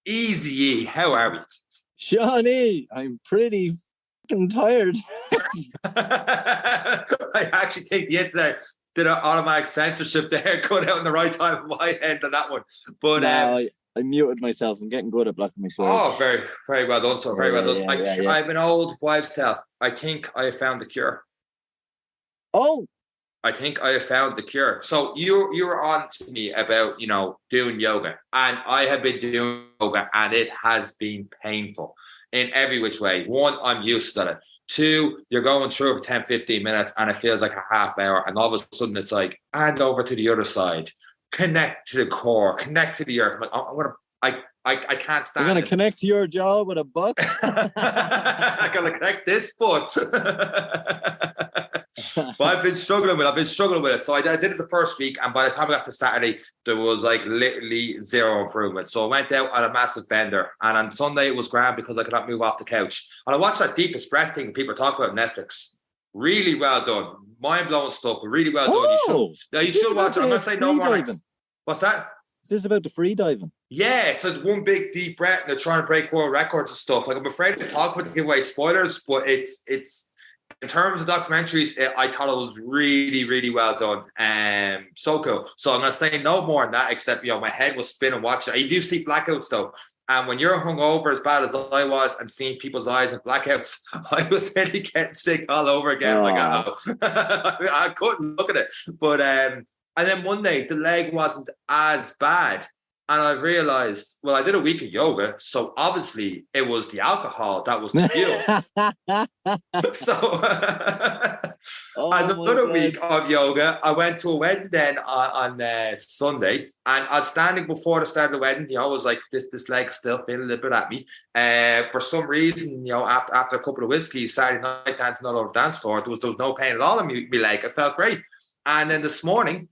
Easy. How are we? Seán, I'm pretty fucking tired. I actually think the internet did an automatic censorship there, cut out in the right time on my end on that one. But I muted myself. I'm getting good at blocking my swears. Oh, very, very well done, sir. Very well done. Yeah. I'm an old wives' tale. I think I have found the cure. Oh, I think I have found the cure. So you were on to me about, doing yoga, and I have been doing yoga, and it has been painful in every which way. One, I'm used to it. Two, you're going through it for 10, 15 minutes, and it feels like a half hour, and all of a sudden it's like, and over to the other side, connect to the core, connect to the earth. I can't stand it. I'm going to connect to your jaw with a buck. I'm going to connect this foot. But I've been struggling with it. So I did it the first week, and by the time I got to Saturday, there was like literally zero improvement. So I went out on a massive bender, and on Sunday it was grand because I could not move off the couch. And I watched that Deepest Breath thing people talk about on Netflix. Really well done. Mind-blowing stuff, but really well done. You should watch it. I'm not saying no more. What's that? Is this about the free diving? Yeah, so one big deep breath, and they're trying to break world records and stuff. Like, I'm afraid to talk about to give away spoilers, but it's in terms of documentaries, I thought it was really, really well done. So cool. So I'm going to say no more than that, except, my head was spinning watching it. You do see blackouts, though. And when you're hungover as bad as I was and seeing people's eyes in blackouts, I was nearly getting sick all over again. I couldn't look at it. But and then Monday, the leg wasn't as bad. And I realized, I did a week of yoga, so obviously it was the alcohol that was the fuel. So another week of yoga, I went to a wedding then on Sunday, and I was standing before the start of the wedding. I was like, this leg still feeling a little bit at me. For some reason, after a couple of whiskeys, Saturday night dancing all over the dance floor, there was no pain at all in my leg. It felt great. And then this morning,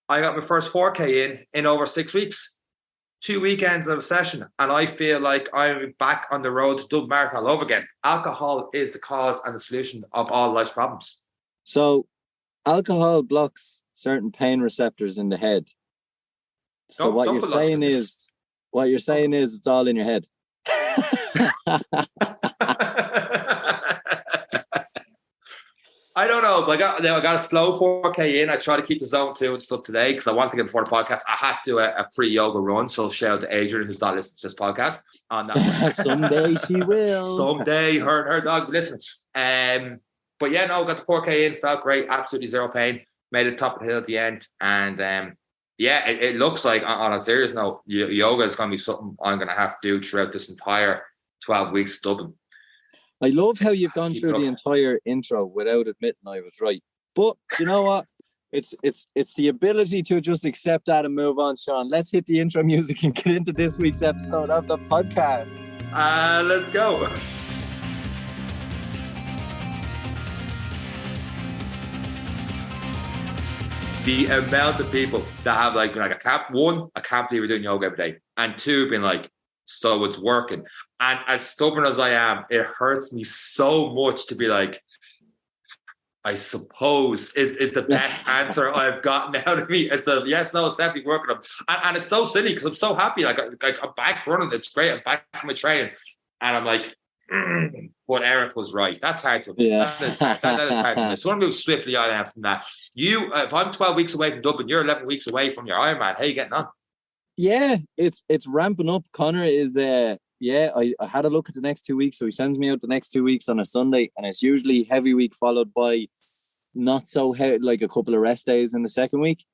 I got my first 4K in over 6 weeks. 2 weekends of a session, and I feel like I'm back on the road to Dublin Marathon all over again. Alcohol is the cause and the solution of all life's problems. So, alcohol blocks certain pain receptors in the head. So what you're saying is it's all in your head. I don't know. I got a slow 4K in. I try to keep the zone 2 and stuff today because I want to get before the podcast. I had to do a pre-yoga run. So shout out to Adrian, who's not listening to this podcast. On that Someday she will. Someday her dog listens. But yeah, got the 4K in. Felt great. Absolutely zero pain. Made it top of the hill at the end. And it looks like, on a serious note, yoga is going to be something I'm going to have to do throughout this entire 12 weeks of Dublin. I love how you've gone through the entire intro without admitting I was right. But you know what? It's the ability to just accept that and move on, Seán. Let's hit the intro music and get into this week's episode of the podcast. Let's go. The amount of people that have I can't believe we're doing yoga every day. And two, being like, so it's working. And as stubborn as I am, it hurts me so much to be like, I suppose is the best answer I've gotten out of me. It's the yes, no, it's definitely working. And it's so silly because I'm so happy. Like I'm back running. It's great. I'm back in my training. And I'm like, but Eric was right. That's hard to admit. Yeah. That is hard to admit. So I want to move swiftly on from that. If I'm 12 weeks away from Dublin, you're 11 weeks away from your Ironman. How are you getting on? Yeah, it's ramping up. Connor is I had a look at the next 2 weeks. So he sends me out the next 2 weeks on a Sunday, and it's usually heavy week followed by not so heavy, like a couple of rest days in the second week.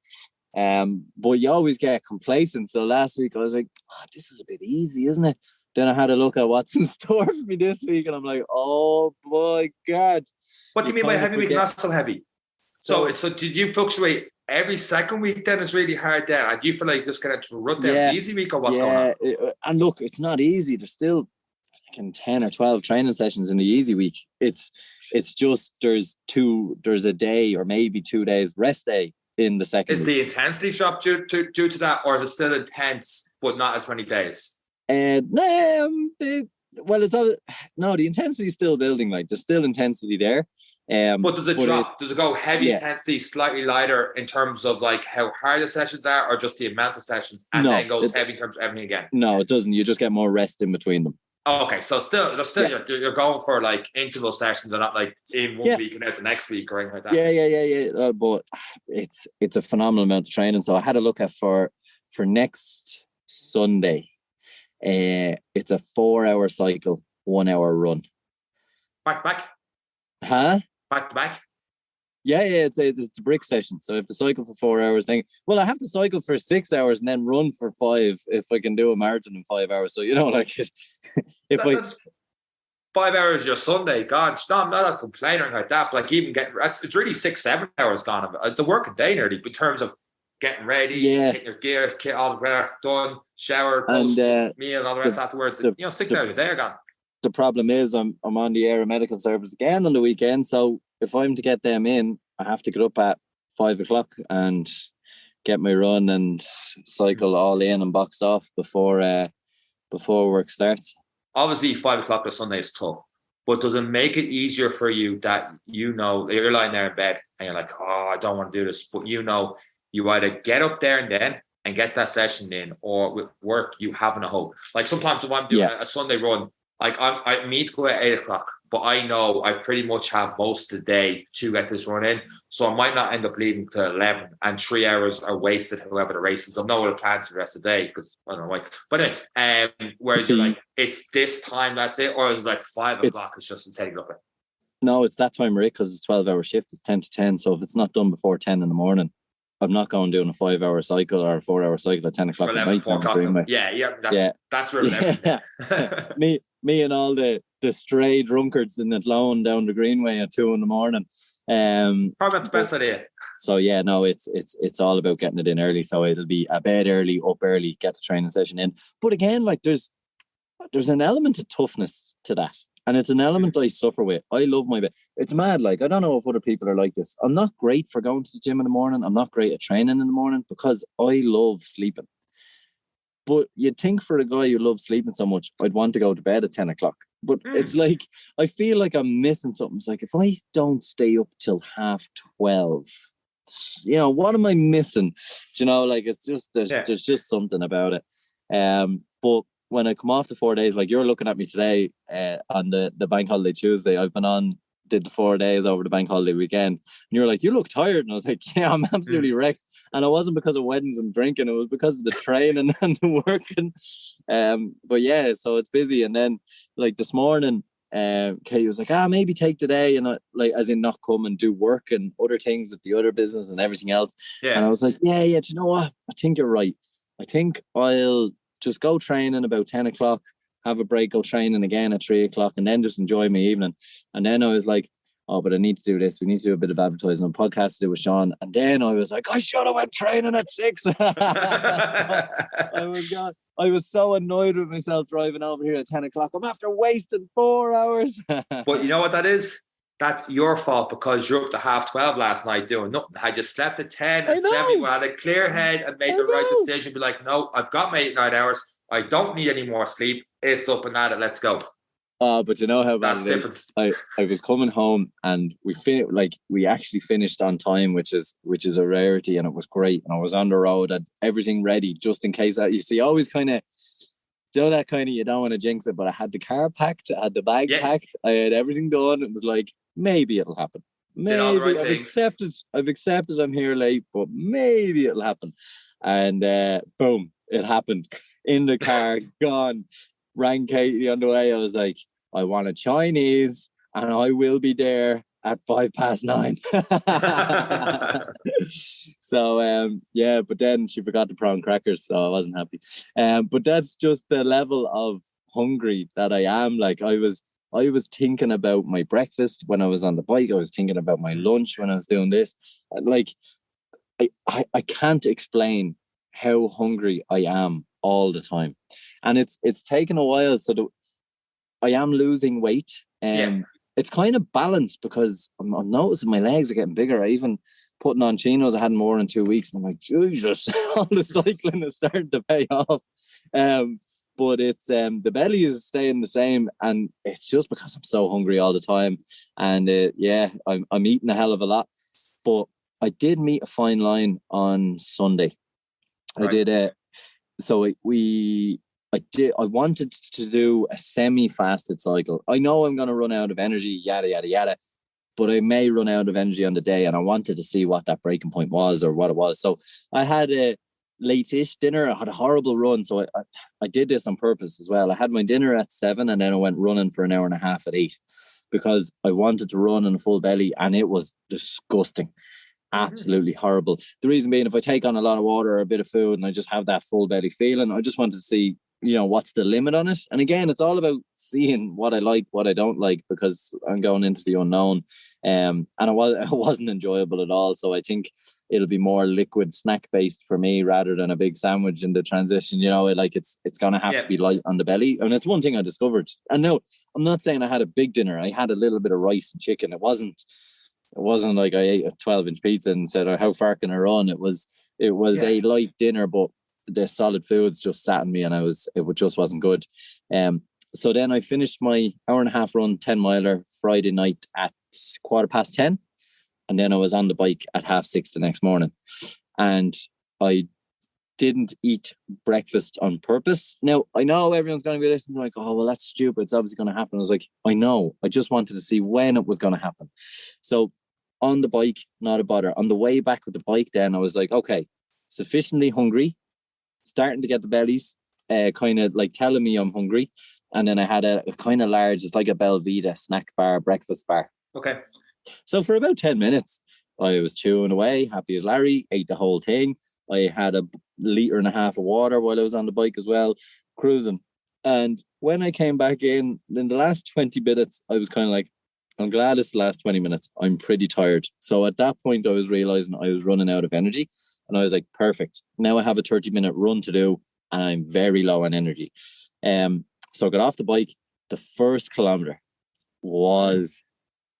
But you always get complacent. So last week I was like, this is a bit easy, isn't it? Then I had a look at what's in store for me this week, and I'm like, oh my God. What do you mean by heavy week and not so heavy? So did you fluctuate every second week? Then it's really hard then, and you feel like just going to run down the easy week, or what's going on? And look, it's not easy. There's still 10 or 12 training sessions in the easy week. It's just there's a day or maybe 2 days rest day in the second week. Is the intensity drop due to that, or is it still intense but not as many days? The intensity is still building. Like, there's still intensity there. But does it drop? Does it go heavy intensity, slightly lighter in terms of like how hard the sessions are, or just the amount of sessions, and then goes heavy in terms of everything again? No, it doesn't. You just get more rest in between them. Oh, okay, so you're going for like interval sessions, and not like in one week and out the next week or anything like that. Yeah. But it's a phenomenal amount of training. So I had a look at for next Sunday. It's a 4-hour cycle, 1-hour run. Back. Huh? Back. Yeah, it's a brick session. So I have to cycle for 4 hours. Then, I have to cycle for 6 hours and then run for 5 if I can do a marathon in 5 hours. So, like that's 5 hours your Sunday. God, I'm not complaining like that. But like even it's really 6-7 hours gone. It's a working day nearly in terms of getting ready, getting your gear, kit all done, shower, post, meal, all the rest afterwards. 6 hours a day are gone. The problem is I'm on the air medical service again on the weekend. So if I'm to get them in, I have to get up at 5 o'clock and get my run and cycle all in and boxed off before work starts. Obviously, 5 o'clock on Sunday is tough, but does it make it easier for you that you're lying there in bed and you're like, oh, I don't want to do this, but you either get up there and then and get that session in, or with work you having a hope. Like sometimes when I'm doing a Sunday run, like I meet to go at 8 o'clock, but I know I pretty much have most of the day to get this run in. So I might not end up leaving till 11 and 3 hours are wasted, however the race is. I've no other plans for the rest of the day because I don't know why. But anyway, whereas you're like, it's this time, that's it, or is it like 5 o'clock, it's just setting up it? No, it's that time, Rick, because it's 12-hour shift, it's 10 to 10. So if it's not done before 10 in the morning, I'm not going doing a 5-hour cycle or a 4-hour cycle at 10 o'clock at night. 4 o'clock. That's where me and all the stray drunkards in Athlone down the Greenway at 2 in the morning. Probably not the best idea. So it's all about getting it in early. So it'll be a bed early, up early, get the training session in. But again, like there's an element of toughness to that. And it's an element I suffer with. I love my bed. It's mad. Like, I don't know if other people are like this. I'm not great for going to the gym in the morning. I'm not great at training in the morning because I love sleeping. But you'd think for a guy who loves sleeping so much, I'd want to go to bed at 10 o'clock. But it's like, I feel like I'm missing something. It's like, if I don't stay up till 12:30, what am I missing? Like it's just, there's just something about it. But when I come off the 4 days, like you're looking at me today on the bank holiday Tuesday, I've been did the 4 days over the bank holiday weekend, and you're like, you look tired, and I was like, yeah, I'm absolutely wrecked. And it wasn't because of weddings and drinking, it was because of the training and the working. But yeah, so it's busy. And then like this morning, Kate was like, maybe take today, and like as in not come and do work and other things with the other business and everything else. And I was like, yeah, do you know what, I think you're right. I think I'll just go training about 10 o'clock, have a break, go training again at 3 o'clock, and then just enjoy my evening. And then I was like, oh, but I need to do this. We need to do a bit of advertising and podcast to do with Seán. And then I was like, I should have went training at 6. I was so annoyed with myself driving over here at 10 o'clock. I'm after wasting 4 hours. But you know what that is? That's your fault because you're up to 12:30 last night doing nothing. Had you slept at 10 and 7, you had a clear head and made the right decision. Be like, no, I've got my 8-9 hours. I don't need any more sleep. It's up and at it. Let's go. But you know how bad that's it is. I was coming home and we actually finished on time, which is a rarity, and it was great. And I was on the road, had everything ready just in case. You see, always kind of do that kind of, you don't want to jinx it, but I had the car packed, I had the bag packed, I had everything done. It was like, maybe it'll happen. Maybe I've accepted I'm here late, but maybe it'll happen. And boom, it happened. In the car, gone. Rang Katie on the way. I was like, I want a Chinese and I will be there at 9:05. So but then she forgot the prawn crackers, so I wasn't happy. But that's just the level of hungry that I am. Like I was thinking about my breakfast when I was on the bike. I was thinking about my lunch when I was doing this. Like I can't explain how hungry I am all the time, and it's taken a while. So I am losing weight. It's kind of balanced because I'm noticing my legs are getting bigger. I even putting on chinos I hadn't worn in 2 weeks, and I'm like, Jesus, all the cycling is starting to pay off. But it's the belly is staying the same, and it's just because I'm so hungry all the time. And I'm eating a hell of a lot. But I did meet a fine line on Sunday. Right. I did I wanted to do a semi-fasted cycle. I know I'm going to run out of energy, yada yada yada, but I may run out of energy on the day, and I wanted to see what that breaking point was or what it was. So I had a late-ish dinner. I had a horrible run, so I did this on purpose as well. I had my dinner at 7, and then I went running for an hour and a half at 8 because I wanted to run on a full belly, and it was disgusting. Absolutely horrible. The reason being, if I take on a lot of water or a bit of food and I just have that full belly feeling, I just wanted to see, what's the limit on it. And again, it's all about seeing what I like, what I don't like, because I'm going into the unknown. And it wasn't enjoyable at all. So I think it'll be more liquid snack based for me rather than a big sandwich in the transition. It's going to have to be light on the belly. And it's one thing I discovered. And no, I'm not saying I had a big dinner. I had a little bit of rice and chicken. It wasn't like I ate a 12-inch pizza and said, how far can I run? It was a light dinner, but the solid foods just sat in me, and it just wasn't good. So then I finished my hour and a half run, 10-miler Friday night at 10:15. And then I was on the bike at 6:30 the next morning. And I didn't eat breakfast on purpose. Now, I know everyone's going to be listening like, oh, well, that's stupid. It's obviously going to happen. I was like, I know. I just wanted to see when it was going to happen. So on the bike, not a bother. On the way back with the bike then, I was like, okay, sufficiently hungry, starting to get the bellies, kind of like telling me I'm hungry. And then I had a kind of large, it's like a Belvita snack bar, breakfast bar. Okay. So for about 10 minutes, I was chewing away, happy as Larry, ate the whole thing. I had a 1.5 liters of water while I was on the bike as well, cruising. And when I came back in the last 20 minutes, I was kind of like, I'm glad it's the last 20 minutes. I'm pretty tired. So at that point, I was realizing I was running out of energy. And I was like, perfect. Now I have a 30-minute run to do, and I'm very low on energy. So I got off the bike. The first kilometer was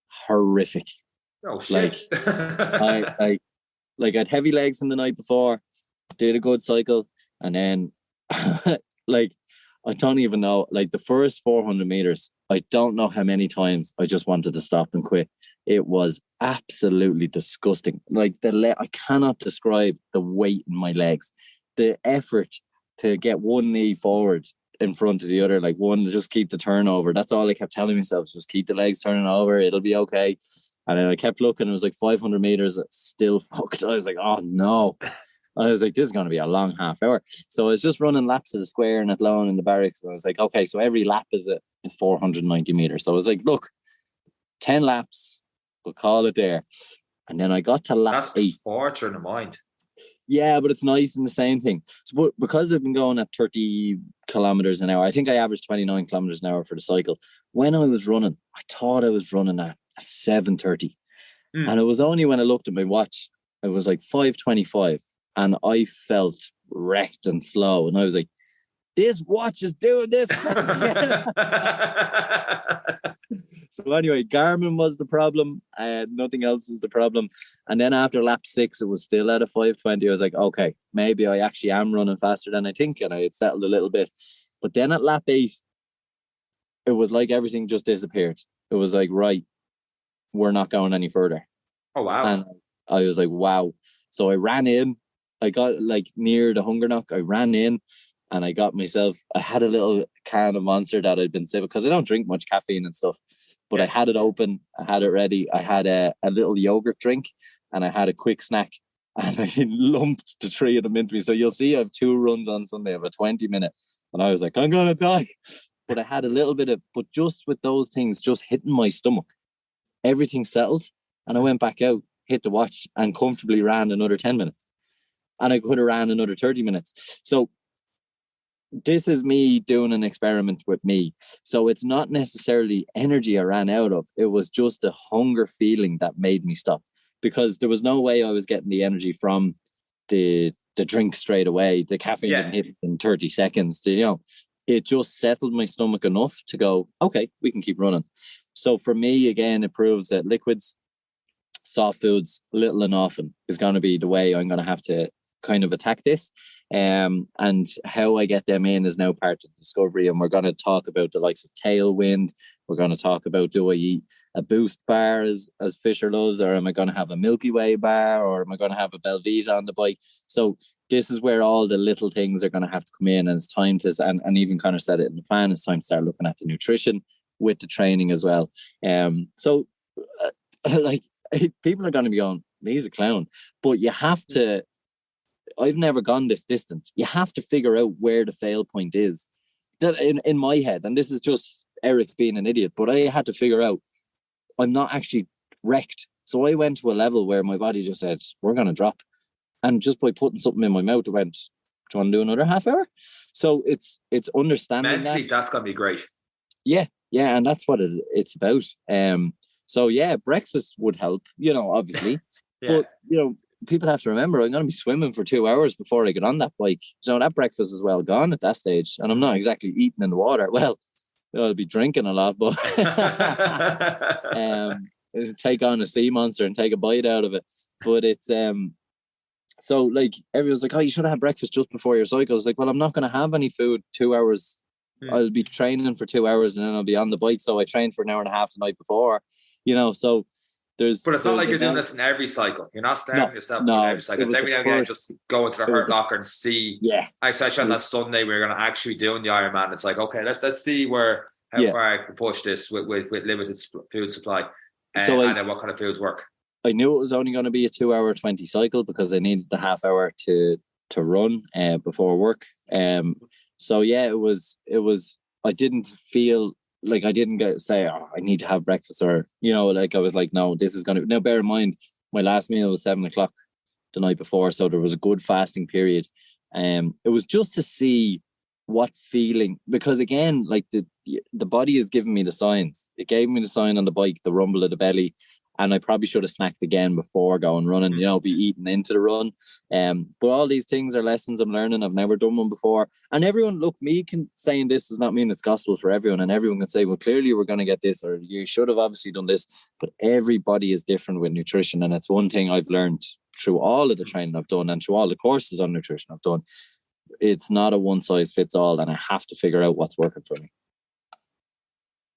horrific. Oh, shit. I had heavy legs from the night before, did a good cycle, and then I don't even know, the first 400 meters, I don't know how many times I just wanted to stop and quit. It was absolutely disgusting. I cannot describe the weight in my legs, the effort to get one knee forward in front of the other, one to just keep the turnover. That's all I kept telling myself, just keep the legs turning over, it'll be okay. And then I kept looking, it was 500 meters, still fucked. I was like, oh no. I was like, this is going to be a long half hour. So I was just running laps of the square and Athlone in the barracks. And I was like, okay, so every lap is 490 meters. So I was like, look, 10 laps, we'll call it there. And then I got to lap 8. That's torture in the mind. Yeah, but it's nice and the same thing. So, because I've been going at 30 kilometers an hour, I think I averaged 29 kilometers an hour for the cycle. When I was running, I thought I was running at 7:30. And it was only when I looked at my watch, it was 5:25. And I felt wrecked and slow. And I was like, this watch is doing this. So anyway, Garmin was the problem. Nothing else was the problem. And then after lap 6, it was still at a 5:20. I was like, okay, maybe I actually am running faster than I think. And I had settled a little bit. But then at lap 8, it was like everything just disappeared. It was like, right, we're not going any further. Oh, wow. And I was like, wow. So I ran in. I got near the hunger knock. I ran in and I had a little can of Monster that I'd been saving because I don't drink much caffeine and stuff, but I had it open. I had it ready. I had a little yogurt drink and I had a quick snack and I lumped the 3 of them into me. So you'll see I have 2 runs on Sunday. I have a 20-minute and I was like, I'm going to die. But I had a little bit but just with those things just hitting my stomach, everything settled and I went back out, hit the watch and comfortably ran another 10 minutes. And I could have ran another 30 minutes. So this is me doing an experiment with me. So it's not necessarily energy I ran out of. It was just a hunger feeling that made me stop. Because there was no way I was getting the energy from the drink straight away. The caffeine didn't hit in 30 seconds. It just settled my stomach enough to go, okay, we can keep running. So for me, again, it proves that liquids, soft foods, little and often is going to be the way I'm going to have to kind of attack this. And how I get them in is now part of the discovery. And we're going to talk about the likes of Tailwind. We're going to talk about, do I eat a Boost bar as Fisher loves, or am I going to have a Milky Way bar, or am I going to have a Belvita on the bike? So this is where all the little things are going to have to come in, and it's time to, and even kind of set it in the plan, it's time to start looking at the nutrition with the training as well. So like, people are going to be going, he's a clown, but you have to, I've never gone this distance. You have to figure out where the fail point is. That in my head, and this is just Eric being an idiot, but I had to figure out I'm not actually wrecked. So I went to a level where my body just said, we're going to drop. And just by putting something in my mouth, it went, do you want to do another half hour? So it's understanding mentally, that's going to be great. Yeah, and that's what it's about. So yeah, breakfast would help, obviously. Yeah. But, people have to remember, I'm going to be swimming for 2 hours before I get on that bike. So that breakfast is well gone at that stage. And I'm not exactly eating in the water. Well, I'll be drinking a lot, but take on a sea monster and take a bite out of it. But it's, so like everyone's like, oh, you should have breakfast just before your cycle. It's like, well, I'm not going to have any food 2 hours. I'll be training for 2 hours and then I'll be on the bike. So I trained for an hour and a half the night before, so but it's not like you're doing this in every cycle. You're not starving yourself in every cycle. It's every now and again, just go into the hurt locker and see. Yeah. Especially on that Sunday, we're going to actually doing the Ironman. It's like, okay, let's see how far I can push this with limited food supply, and then what kind of foods work. I knew it was only going to be a 2 hour 20 cycle because I needed the half hour to run before work. So yeah, it was. I didn't feel like I didn't say, oh, I need to have breakfast, or, like I was like, no, this is going to, now bear in mind, my last meal was 7:00 the night before. So there was a good fasting period. It was just to see what feeling, because again, like the body is giving me the signs. It gave me the sign on the bike, the rumble of the belly. And I probably should have snacked again before going running, be eating into the run. But all these things are lessons I'm learning. I've never done one before. And everyone, look, me saying this does not mean it's gospel for everyone. And everyone can say, well, clearly we're going to get this, or you should have obviously done this. But everybody is different with nutrition. And it's one thing I've learned through all of the training I've done and through all the courses on nutrition I've done. It's not a one size fits all. And I have to figure out what's working for me.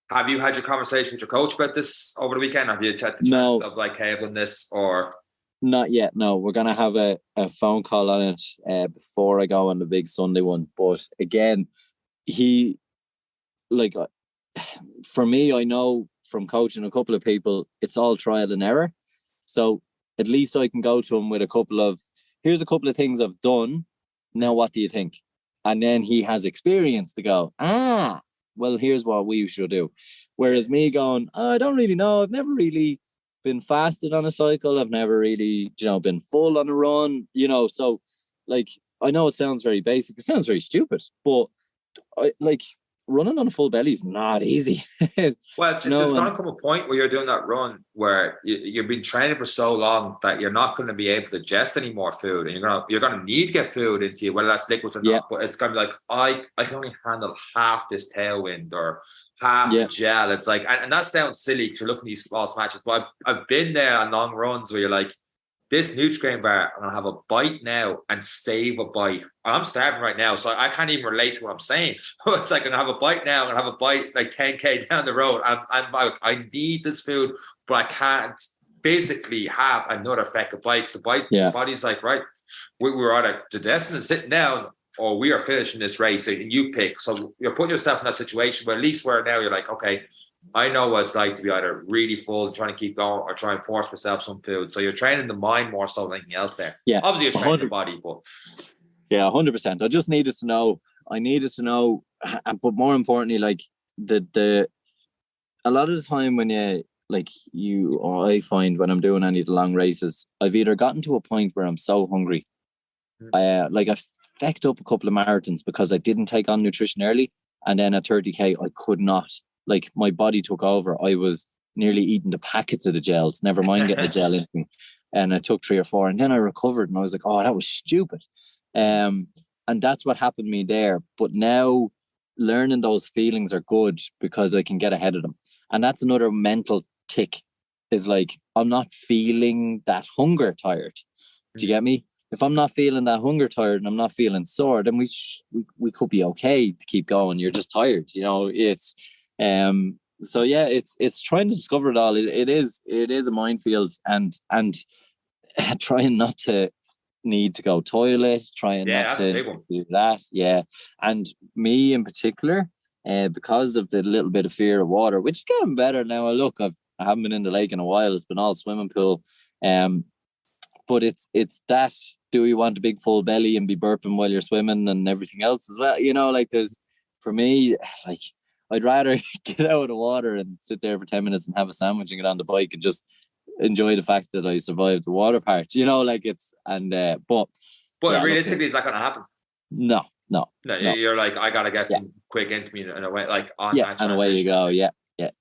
Have you had your conversation with your coach about this over the weekend? Have you had the chance of like having this, or? Not yet. No, we're going to have a phone call on it before I go on the big Sunday one. But again, for me, I know from coaching a couple of people, it's all trial and error. So at least I can go to him with here's a couple of things I've done. Now, what do you think? And then he has experience to go, well, here's what we should do. Whereas me going, I don't really know. I've never really been fasted on a cycle. I've never really, been full on a run, So, like, I know it sounds very basic. It sounds very stupid. But, running on a full belly is not easy. Well, there's going to come a point where you're doing that run where you've been training for so long that you're not going to be able to digest any more food, and you're going to need to get food into you, whether that's liquids or not. But it's going to be like, I can only handle half this Tailwind or half gel. It's like, and that sounds silly because you're looking at these small snatches, but I've been there on long runs where you're like, this Nutrigrain bar, I'm going to have a bite now and save a bite. I'm starving right now, so I can't even relate to what I'm saying. It's like, I'm going to have a bite now and have a bite like 10K down the road. I need this food, but I can't physically have another feck of bite. So the body's like, right, we're either the destiny sitting down or we are finishing this race, and you pick. So you're putting yourself in that situation where at least where now you're like, okay, I know what it's like to be either really full, trying to keep going, or try and force myself some food. So you're training the mind more so than anything else there. Yeah. Obviously, you're training the body, but. Yeah, 100%. I just needed to know. But more importantly, like a lot of the time when I find when I'm doing any of the long races, I've either gotten to a point where I'm so hungry. I fecked up a couple of marathons because I didn't take on nutrition early. And then at 30K, I could not. Like, my body took over. I was nearly eating the packets of the gels, never mind getting the gel in me. And I took 3 or 4, and then I recovered, and I was like, oh, that was stupid. And that's what happened to me there. But now learning those feelings are good because I can get ahead of them. And that's another mental tick, is like, I'm not feeling that hunger tired. Do you get me? if I'm not feeling that hunger tired and I'm not feeling sore, then we could be okay to keep going. You're just tired, it's so yeah, it's trying to discover it all. It is a minefield, and trying not to need to go toilet, trying not that's to a big one. do that. Yeah. And me in particular, because of the little bit of fear of water, which is getting better now. I haven't been in the lake in a while. It's been all swimming pool. But it's that, do you want a big full belly and be burping while you're swimming and everything else as well? There's, for me, like, I'd rather get out of the water and sit there for 10 minutes and have a sandwich and get on the bike and just enjoy the fact that I survived the water part, but yeah, realistically, is that going to happen? No. You're like, I gotta get some quick into me in a way, like on that transition. And away you go. Yeah.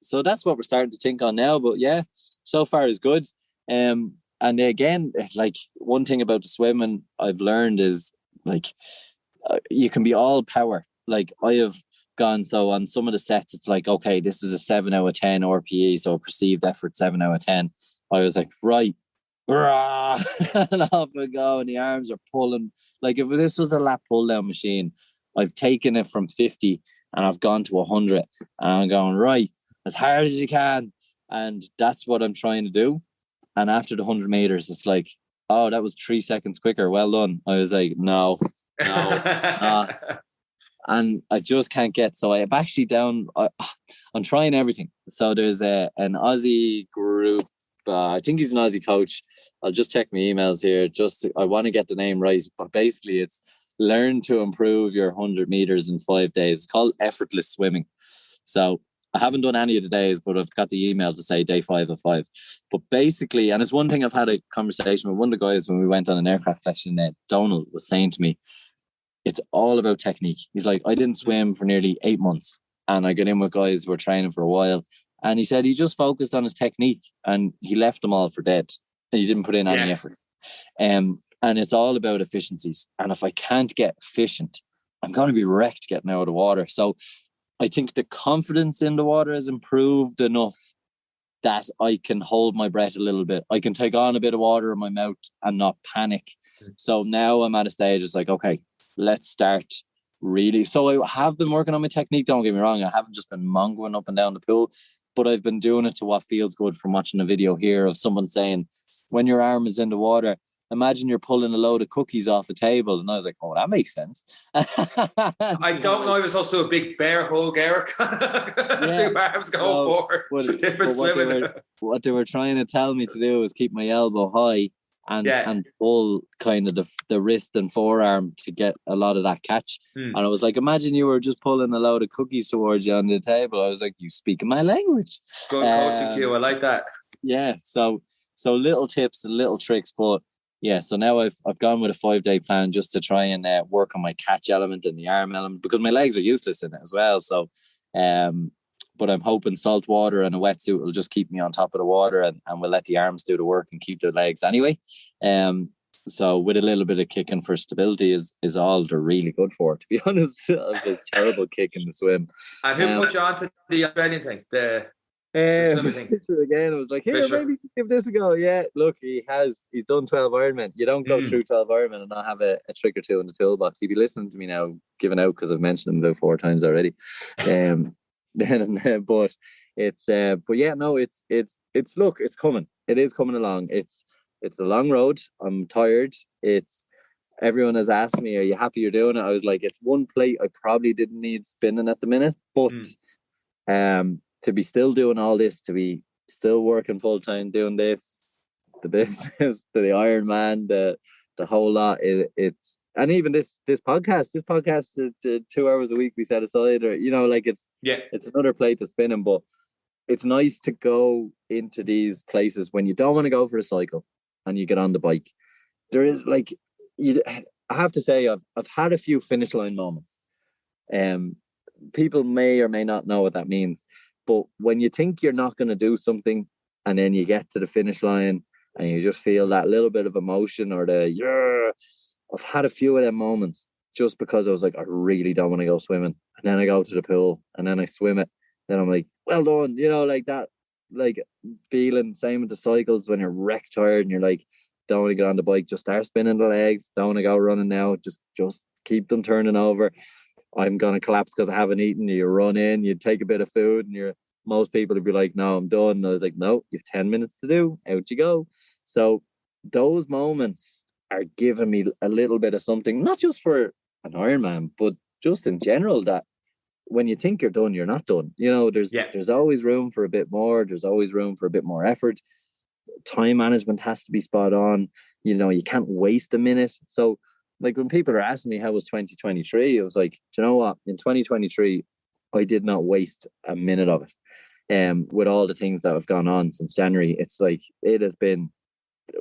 So that's what we're starting to think on now. But yeah, so far is good. And again, like, one thing about the swimming I've learned is, like, you can be all power. Like, I have gone, so on some of the sets, it's like, okay, this is a 7 out of 10 RPE, so perceived effort 7 out of 10. I was like, right, rah, and off I go, and the arms are pulling. Like, if this was a lap pull down machine, I've taken it from 50 and I've gone to 100, and I'm going, right, as hard as you can. And that's what I'm trying to do. And after the 100 meters, it's like, oh, that was 3 seconds quicker. Well done. I was like, no. And I just can't get. So I'm actually down. I'm trying everything. So there's an Aussie group. I think he's an Aussie coach. I'll just check my emails here. I want to get the name right. But basically, it's learn to improve your 100 meters in 5 days. It's called effortless swimming. So I haven't done any of the days, but I've got the email to say day 5 of 5. But basically, and it's one thing, I've had a conversation with one of the guys when we went on an aircraft session. Donald was saying to me, it's all about technique. He's like, I didn't swim for nearly 8 months, and I got in with guys who were training for a while. And he said he just focused on his technique and he left them all for dead. And he didn't put in any effort. And it's all about efficiencies. And if I can't get efficient, I'm going to be wrecked getting out of the water. So I think the confidence in the water has improved enough that I can hold my breath a little bit. I can take on a bit of water in my mouth and not panic. So now I'm at a stage, it's like, okay, let's start really. So I have been working on my technique, don't get me wrong. I haven't just been mongoing up and down the pool, but I've been doing it to what feels good from watching a video here of someone saying, when your arm is in the water, imagine you're pulling a load of cookies off a table. And I was like, oh, that makes sense. I don't know if it's also a big bear hug, Eric. The arms go forward. What they were trying to tell me to do was keep my elbow high and pull kind of the wrist and forearm to get a lot of that catch. And I was like, imagine you were just pulling a load of cookies towards you on the table. I was like, you speak my language. Good coaching cue. I like that. Yeah. So little tips and little tricks, but yeah. So now I've gone with a 5-day plan just to try and work on my catch element and the arm element, because my legs are useless in it as well. So, but I'm hoping salt water and a wetsuit will just keep me on top of the water, and we'll let the arms do the work and keep the legs anyway. So with a little bit of kicking for stability is all they're really good for, to be honest. I've a terrible kick in the swim. And who put you on to the Australian thing? The swimming thing? Again, I was like, here, maybe give this a go. Yeah, look, he's done 12 Ironman. You don't go through 12 Ironman and not have a trick or two in the toolbox. He'd be listening to me now, giving out, because I've mentioned him about 4 times already. But it's look, it's coming. It is coming along. It's a long road. I'm tired. Everyone has asked me, are you happy you're doing it? I was like, it's one plate I probably didn't need spinning at the minute, but to be still doing all this, to be still working full time doing this, the business, the Ironman, the whole lot, it's, and even this podcast is 2 hours a week we set aside, or it's another plate to spinning. But it's nice to go into these places when you don't want to go for a cycle and you get on the bike. There is I have to say, I've had a few finish line moments. People may or may not know what that means, but when you think you're not going to do something and then you get to the finish line and you just feel that little bit of emotion, or I've had a few of them moments just because I was like, I really don't want to go swimming. And then I go to the pool and then I swim it. Then I'm like, well done, like that, like feeling. Same with the cycles when you're wrecked tired and you're like, don't want to get on the bike, just start spinning the legs. Don't want to go running now, just keep them turning over. I'm going to collapse because I haven't eaten. You run in, you take a bit of food, and most people would be like, no, I'm done. And I was like, no, you have 10 minutes to do. Out you go. So those moments are giving me a little bit of something, not just for an Ironman, but just in general, that when you think you're done, you're not done. There's always room for a bit more. There's always room for a bit more effort. Time management has to be spot on. You can't waste a minute. So like when people are asking me how was 2023, it was like, do you know what? In 2023, I did not waste a minute of it. With all the things that have gone on since January, it's like it has been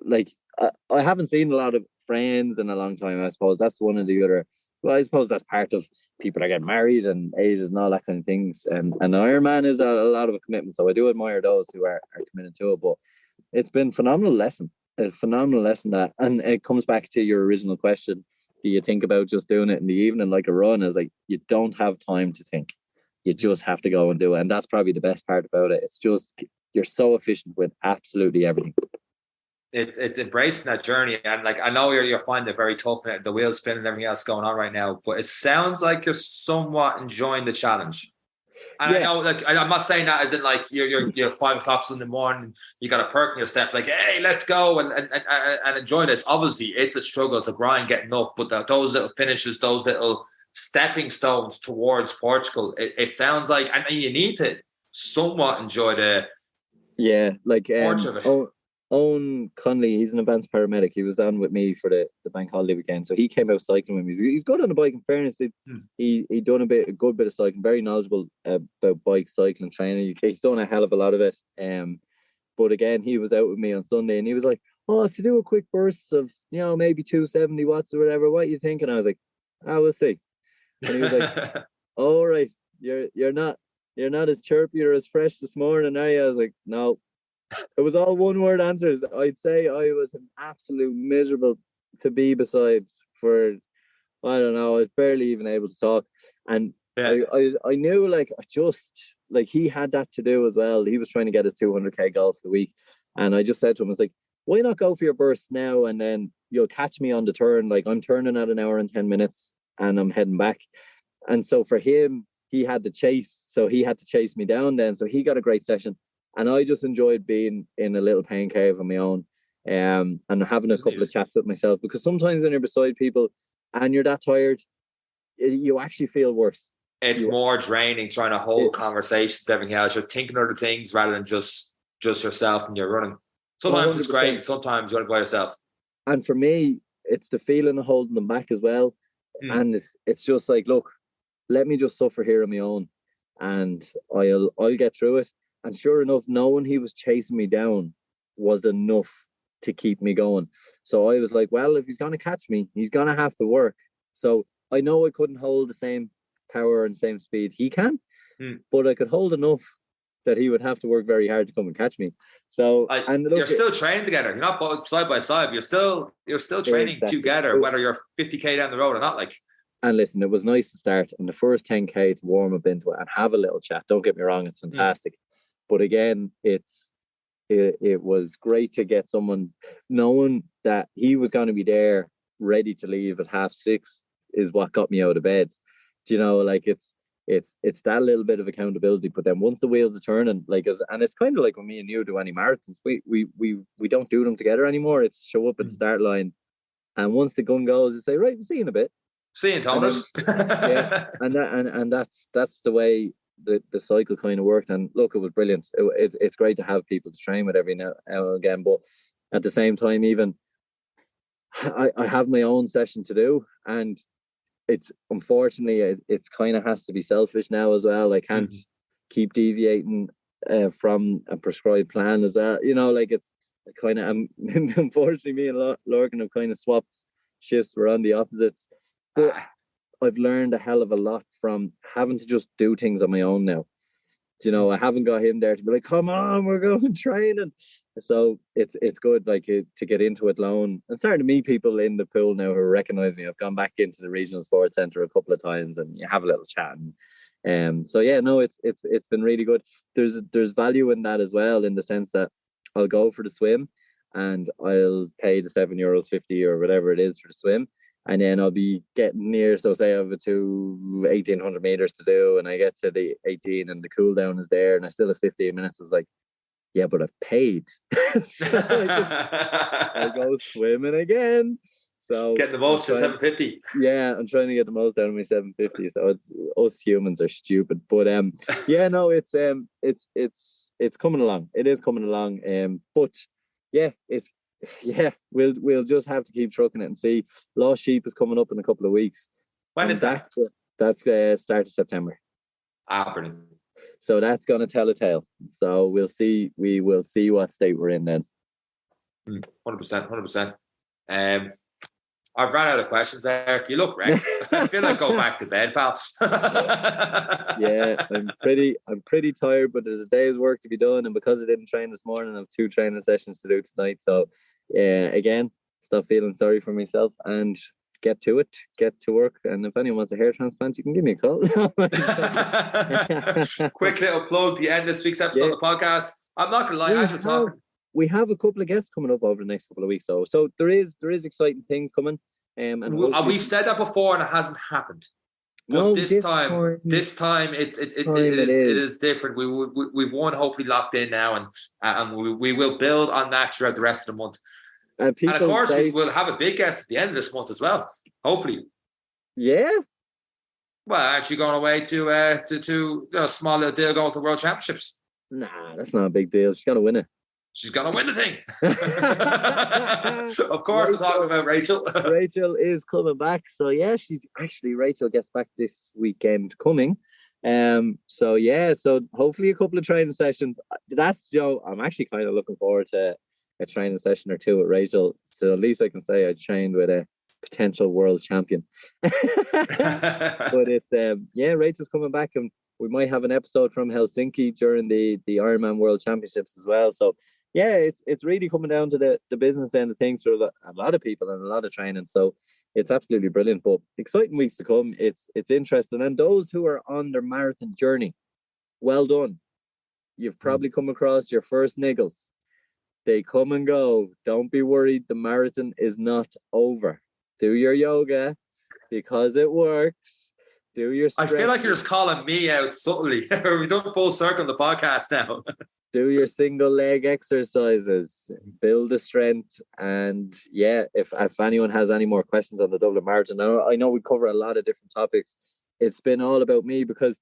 like I haven't seen a lot of friends in a long time. I suppose that's one of the other. Well, I suppose that's part of people that get married and ages and all that kind of things. And Ironman is a lot of a commitment. So I do admire those who are committed to it. But it's been a phenomenal lesson that, and it comes back to your original question. Do you think about just doing it in the evening like a run? Is like, you don't have time to think. You just have to go and do it. And that's probably the best part about it. It's just, you're so efficient with absolutely everything. It's embracing that journey, and like I know you're finding it very tough, and the wheels spinning and everything else going on right now. But it sounds like you're somewhat enjoying the challenge. And yeah. I know, like, I'm not saying that as in like you're 5 o'clock in the morning, you got a perk in your step, like, hey, let's go and enjoy this. Obviously, it's a struggle, it's a grind getting up, but those little finishes, those little stepping stones towards Portugal, it sounds like, and you need to somewhat enjoy the Owen Conley, he's an advanced paramedic. He was on with me for the bank holiday weekend, so he came out cycling with me. He's good on the bike. In fairness, he done a good bit of cycling. Very knowledgeable about bike cycling training. He's done a hell of a lot of it. But again, he was out with me on Sunday, and he was like, "Oh, if you do a quick burst of maybe 270 watts or whatever, what you think?" And I was like, "We'll see." And he was like, "All right, you're not as chirpy or as fresh this morning, are you?" I was like, "No." It was all one word answers. I'd say I was an absolute miserable to be beside for, I don't know, I was barely even able to talk. And I knew, like, he had that to do as well. He was trying to get his 200k goal for the week. And I just said to him, I was like, why not go for your burst now? And then you'll catch me on the turn. Like, I'm turning at 1 hour and 10 minutes and I'm heading back. And so for him, he had to chase. So he had to chase me down then. So he got a great session. And I just enjoyed being in a little pain cave on my own, and having a couple of chats with myself, because sometimes when you're beside people and you're that tired, you actually feel worse. It's more draining trying to hold conversations, everything else. You're thinking other things rather than just yourself and you're running. Sometimes 100%. It's great. Sometimes you're by yourself. And for me, it's the feeling of holding them back as well. And it's just like, look, let me just suffer here on my own, and I'll get through it. And sure enough, knowing he was chasing me down was enough to keep me going. So I was like, well, if he's going to catch me, he's going to have to work. So I know I couldn't hold the same power and same speed he can, but I could hold enough that he would have to work very hard to come and catch me. So you're still training together. You're not both side by side. You're still training together, whether you're 50k down the road or not. Like. And listen, it was nice to start in the first 10k to warm up into it and have a little chat. Don't get me wrong, it's fantastic. But again, it was great to get someone, knowing that he was going to be there, ready to leave at 6:30 is what got me out of bed. Like it's that little bit of accountability. But then once the wheels are turning, and it's kind of like when me and you do any marathons, we don't do them together anymore. It's show up at the start line, and once the gun goes, you say, right, we'll see you in a bit. See you, Thomas. And that's the way the cycle kind of worked. And look, it was brilliant. It's great to have people to train with every now and again, but at the same time, even I have my own session to do, and it's unfortunately it's kind of has to be selfish now as well. I can't keep deviating from a prescribed plan as well. It's kind of unfortunately me and Lorcan have kind of swapped shifts. We're on the opposites, but I've learned a hell of a lot from having to just do things on my own now. I haven't got him there to be like, come on, we're going training. So it's good, like, to get into it alone and starting to meet people in the pool now who recognize me. I've gone back into the regional sports centre a couple of times, and you have a little chat. So yeah, no, it's been really good. There's value in that as well, in the sense that I'll go for the swim, and I'll pay the €7.50 or whatever it is for the swim. And then I'll be getting near, so say I have to 1,800 meters to do, and I get to the 18 and the cool down is there, and I still have 15 minutes. It's like, yeah, but I've paid. So I go swimming again. So get the most for 750. Yeah, I'm trying to get the most out of my 750. So it's, us humans are stupid. But yeah, no, it's coming along. It is coming along. But yeah, we'll just have to keep trucking it and see. Lost Sheep is coming up in a couple of weeks. When is that? That's start of September. Brilliant. So that's going to tell a tale. So we'll see. We will see what state we're in then. 100%. I've run out of questions, Eric. You look wrecked. I feel like going back to bed, pal. Yeah, I'm pretty tired, but there's a day's work to be done, and because I didn't train this morning, I have 2 training sessions to do tonight. So, again, stop feeling sorry for myself and get to it, get to work. And if anyone wants a hair transplant, you can give me a call. Quick little plug to end this week's episode of the podcast. I'm not gonna lie, as we're talking, we have a couple of guests coming up over the next couple of weeks, though. So there is exciting things coming. And we've said that before, and it hasn't happened. But no, this time it is different. We've one hopefully locked in now, and we will build on that throughout the rest of the month. And of course, we will have a big guest at the end of this month as well. Hopefully. Yeah. Well, actually going away to a small little deal going to the World Championships. Nah, that's not a big deal. She's got to win it. She's going to win the thing. Of course, we're talking about Rachel. Rachel is coming back. So, yeah, Rachel gets back this weekend coming. So, yeah, so hopefully a couple of training sessions. That's, I'm actually kind of looking forward to a training session or two with Rachel. So at least I can say I trained with a potential world champion. But it's, Rachel's coming back, and we might have an episode from Helsinki during the Ironman World Championships as well. So, yeah, it's really coming down to the business end of things for a lot of people and a lot of training. So it's absolutely brilliant. But exciting weeks to come. It's interesting. And those who are on their marathon journey, well done. You've probably come across your first niggles. They come and go. Don't be worried. The marathon is not over. Do your yoga because it works. Do your stretching. I feel like you're just calling me out subtly. We've done full circle on the podcast now. Do your single leg exercises. Build the strength. And yeah, if anyone has any more questions on the Dublin Marathon, I know we cover a lot of different topics. It's been all about me because,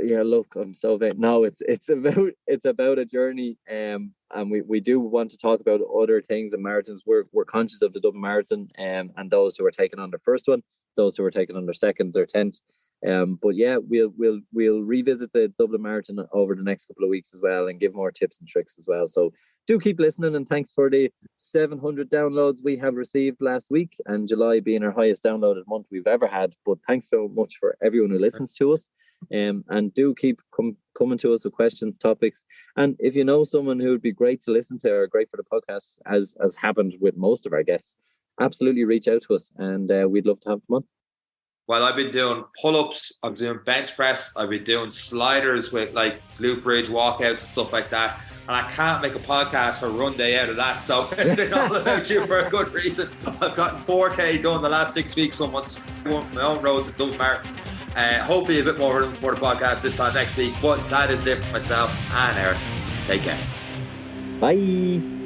yeah, look, I'm so vain. No, it's about a journey. And we do want to talk about other things and marathons. We're conscious of the Dublin Marathon and those who are taking on their first one, those who are taking on their second, their 10th. But yeah, we'll revisit the Dublin Marathon over the next couple of weeks as well and give more tips and tricks as well. So do keep listening, and thanks for the 700 downloads we have received last week, and July being our highest downloaded month we've ever had. But thanks so much for everyone who listens to us, and do keep coming to us with questions, topics, and if you know someone who would be great to listen to or great for the podcast, as happened with most of our guests, absolutely reach out to us, and we'd love to have them on. Well, I've been doing pull-ups, I've been doing bench press, I've been doing sliders with like glute bridge walkouts and stuff like that. And I can't make a podcast for run day out of that. So it's been all about you for a good reason. I've gotten 4K done the last 6 weeks, so I'm on my own road to Dublin Marathon. Hopefully a bit more for the podcast this time next week. But that is it for myself and Eric. Take care. Bye.